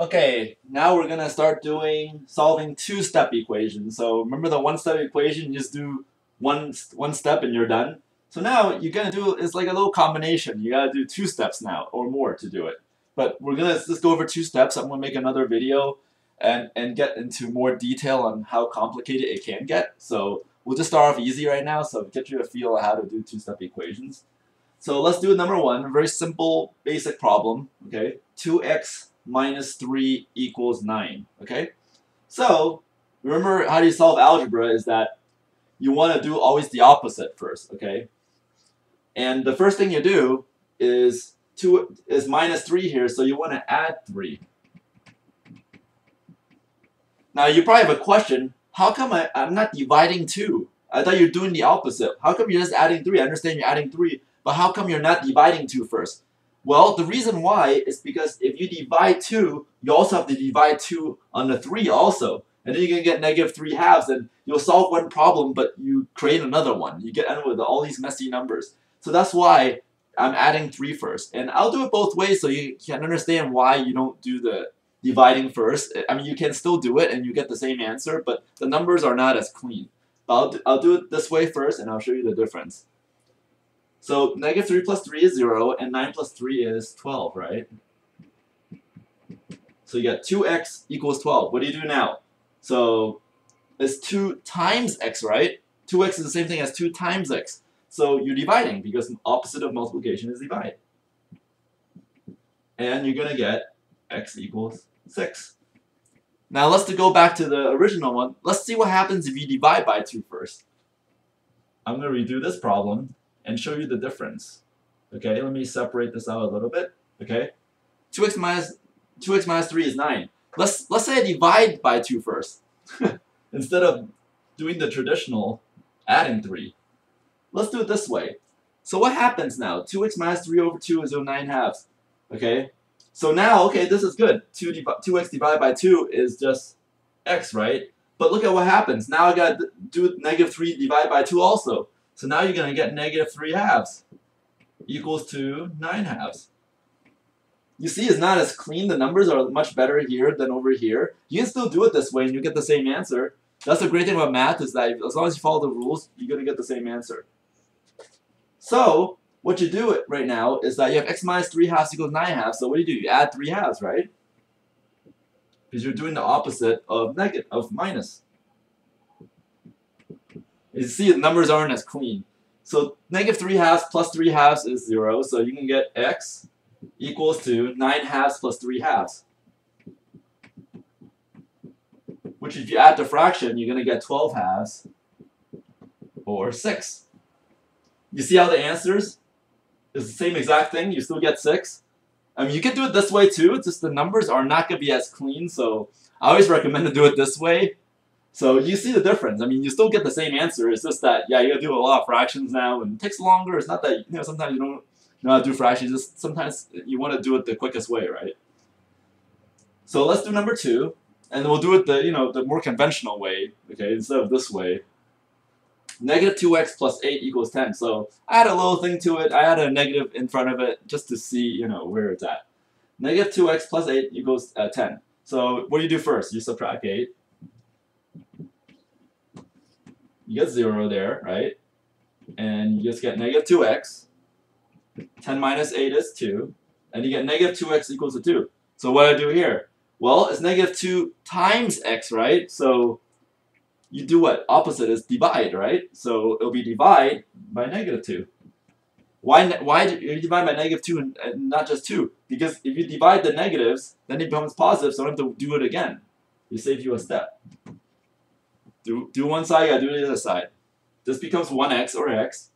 Okay, now we're gonna start solving two-step equations. So remember the one-step equation, you just do one step and you're done. So now you're gonna do it's like a little combination. You gotta do two steps now or more to do it. But we're gonna just go over two steps. I'm gonna make another video and get into more detail on how complicated it can get. So we'll just start off easy right now, so get you a feel of how to do two-step equations. So let's do number one, a very simple basic problem. Okay, 2x minus 3 equals 9, okay? So, remember how you solve algebra is that you want to do always the opposite first, okay? And the first thing you do is minus 3 here, so you want to add 3. Now, you probably have a question, how come I'm not dividing 2? I thought you're doing the opposite. How come you're just adding 3? I understand you're adding 3, but how come you're not dividing 2 first? Well, the reason why is because if you divide 2, you also have to divide 2 on the 3 also. And then you're going to get negative 3 halves, and you'll solve one problem, but you create another one. You get with all these messy numbers. So that's why I'm adding 3 first. And I'll do it both ways so you can understand why you don't do the dividing first. I mean, you can still do it, and you get the same answer, but the numbers are not as clean. But I'll do it this way first, and I'll show you the difference. So negative 3 plus 3 is 0, and 9 plus 3 is 12, right? So you get 2x equals 12. What do you do now? So it's 2 times x, right? 2x is the same thing as 2 times x. So you're dividing, because the opposite of multiplication is divide. And you're going to get x equals 6. Now let's go back to the original one. Let's see what happens if you divide by 2 first. I'm going to redo this problem and show you the difference. Okay, let me separate this out a little bit. Okay, 2x minus 3 is 9. Let's say I divide by 2 first, instead of doing the traditional adding 3. Let's do it this way. So what happens now? 2x minus 3 over 2 is 9 halves. Okay, so now, okay, this is good. 2x divided by 2 is just x, right? But look at what happens. Now I got to do negative 3 divided by 2 also. So now you're going to get negative 3 halves equals to 9 halves. You see it's not as clean. The numbers are much better here than over here. You can still do it this way and you get the same answer. That's the great thing about math is that as long as you follow the rules, you're going to get the same answer. So what you do right now is that you have x minus 3 halves equals 9 halves. So what do? You add 3 halves, right? Because you're doing the opposite of minus. You see the numbers aren't as clean. So negative 3 halves plus 3 halves is 0. So you can get x equals to 9 halves plus 3 halves. Which if you add the fraction, you're going to get 12 halves or 6. You see how the answers is the same exact thing? You still get 6. I mean, you can do it this way too. It's just the numbers are not going to be as clean. So I always recommend to do it this way. So you see the difference. I mean, you still get the same answer. It's just that, yeah, you gotta do a lot of fractions now, and it takes longer. It's not that, sometimes you don't know how to do fractions. Just sometimes you want to do it the quickest way, right? So let's do number 2, and we'll do it the more conventional way, okay, instead of this way. Negative 2x plus 8 equals 10. So I had a little thing to it. I had a negative in front of it just to see, where it's at. Negative 2x plus 8 equals 10. So what do you do first? You subtract 8. You get 0 there, right? And you just get negative 2x. 10 minus 8 is 2. And you get negative 2x equals to 2. So what do I do here? Well, it's negative 2 times x, right? So you do what? Opposite is divide, right? So it'll be divide by negative 2. Why do you divide by negative 2 and not just 2? Because if you divide the negatives, then it becomes positive, so I don't have to do it again. It saves you a step. Do one side, you gotta do the other side. This becomes 1x or x.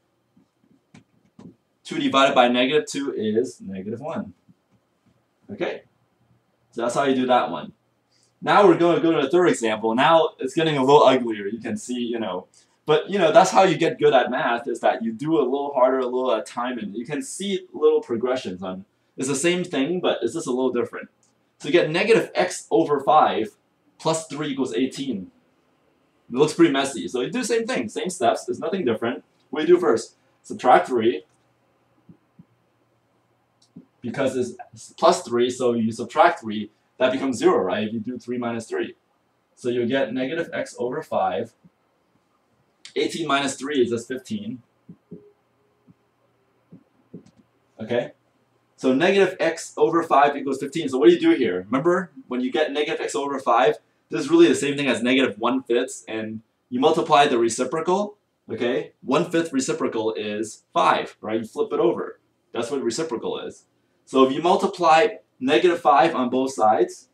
2 divided by negative 2 is negative 1. Okay? So that's how you do that one. Now we're going to go to the third example. Now it's getting a little uglier. You can see, But, that's how you get good at math, is that you do it a little harder, a little at a time, and you can see little progressions on. It's the same thing, but it's just a little different. So you get negative x over 5 plus 3 equals 18. It looks pretty messy. So you do the same thing, same steps. There's nothing different. What do you do first? Subtract 3. Because it's plus 3, so you subtract 3. that becomes 0, right? If you do 3 minus 3. So you'll get negative x over 5. 18 minus 3 is just 15. Okay? So negative x over 5 equals 15. So what do you do here? Remember, when you get negative x over 5, this is really the same thing as negative 1/5, and you multiply the reciprocal. Okay? 1/5 reciprocal is 5, right? You flip it over. That's what reciprocal is. So if you multiply negative 5 on both sides,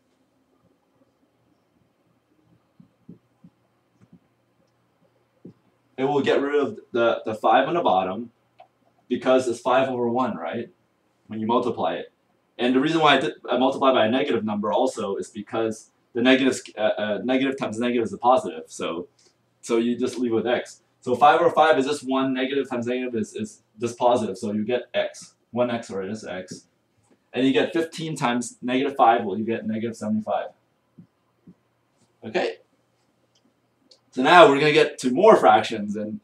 it will get rid of the 5 on the bottom because it's 5 over 1, right? When you multiply it. And the reason why I multiply by a negative number also is because the negative times negative is a positive. So you just leave with x. So 5 over 5 is just 1. Negative times negative is just positive. So you get x. 1x, or just x. And you get 15 times negative 5, well, you get negative 75. Okay? So now we're going to get to more fractions, and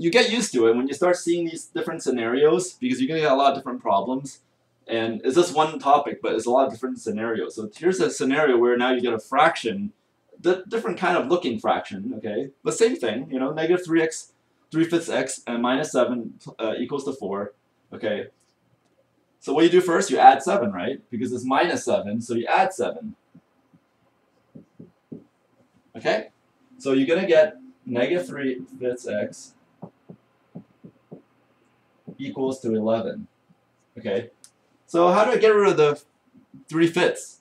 you get used to it when you start seeing these different scenarios, because you're going to get a lot of different problems. And it's just one topic, but it's a lot of different scenarios. So here's a scenario where now you get a fraction, different kind of looking fraction, okay? But same thing, you know, negative 3x, 3/5 x, and minus 7 equals to 4, okay? So what you do first, you add 7, right? Because it's minus 7, so you add 7. Okay? So you're going to get negative 3/5 x equals to 11. Okay? So how do I get rid of the 3/5?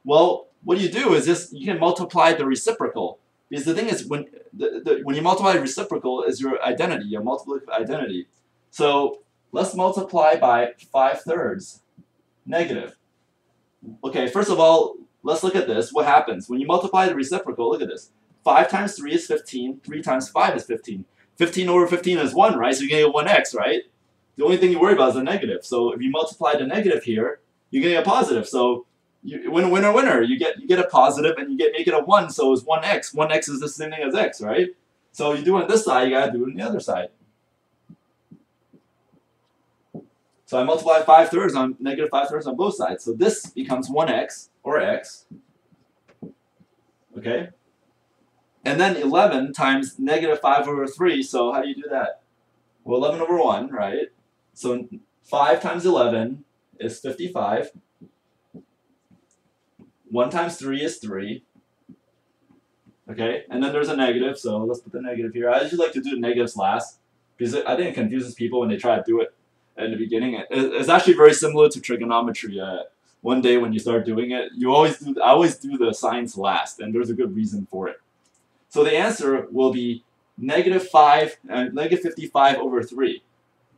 Well, what you do is just, you can multiply the reciprocal. Because the thing is, when you multiply the reciprocal is your identity, your multiplicative identity. So let's multiply by 5/3, negative. Okay, first of all, let's look at this. What happens? When you multiply the reciprocal, look at this. 5 times 3 is 15. 3 times 5 is 15. 15 over 15 is 1, right? So you're going to get 1x, right? The only thing you worry about is the negative. So if you multiply the negative here, you're going to get a positive. So you win, winner, winner. You get a positive, and you make it a 1, so it's 1x. 1x is the same thing as x, right? So you do it on this side, you got to do it on the other side. So I multiply 5/3 on negative 5/3 on both sides. So this becomes 1x, or x. Okay? And then 11 times negative 5 over 3. So how do you do that? Well, 11 over 1, right? So 5 times 11 is 55. 1 times 3 is 3. Okay? And then there's a negative, so let's put the negative here. I usually like to do the negatives last, because I think it confuses people when they try to do it in the beginning. It's actually very similar to trigonometry. One day when you start doing it, I always do the signs last, and there's a good reason for it. So the answer will be negative 55 over 3.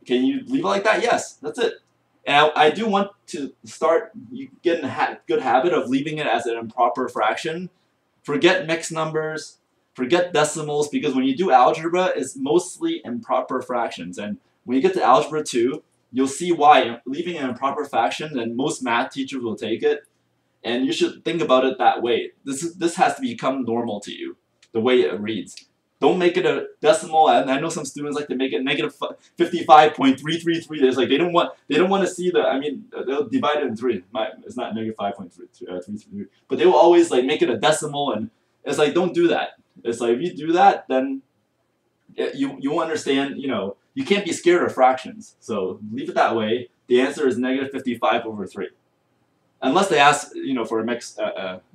Can you leave it like that? Yes, that's it. And I do want to start getting a good habit of leaving it as an improper fraction. Forget mixed numbers, forget decimals, because when you do algebra, it's mostly improper fractions. And when you get to algebra 2, you'll see why leaving an improper fraction, and most math teachers will take it. And you should think about it that way. This has to become normal to you, the way it reads. Don't make it a decimal. And I know some students like to make it negative 55.333. It's like they don't want to see the. I mean, they'll divide it in 3. It's not negative 5.333, but they will always like make it a decimal, and it's like, don't do that. It's like, if you do that, then you won't understand. You know, you can't be scared of fractions. So leave it that way. The answer is negative 55 over 3, unless they ask, you know, for a mixed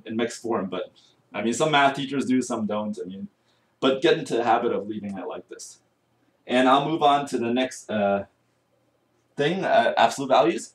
in mixed form. But I mean, some math teachers do, some don't. I mean. But get into the habit of leaving it like this. And I'll move on to the next thing, absolute values.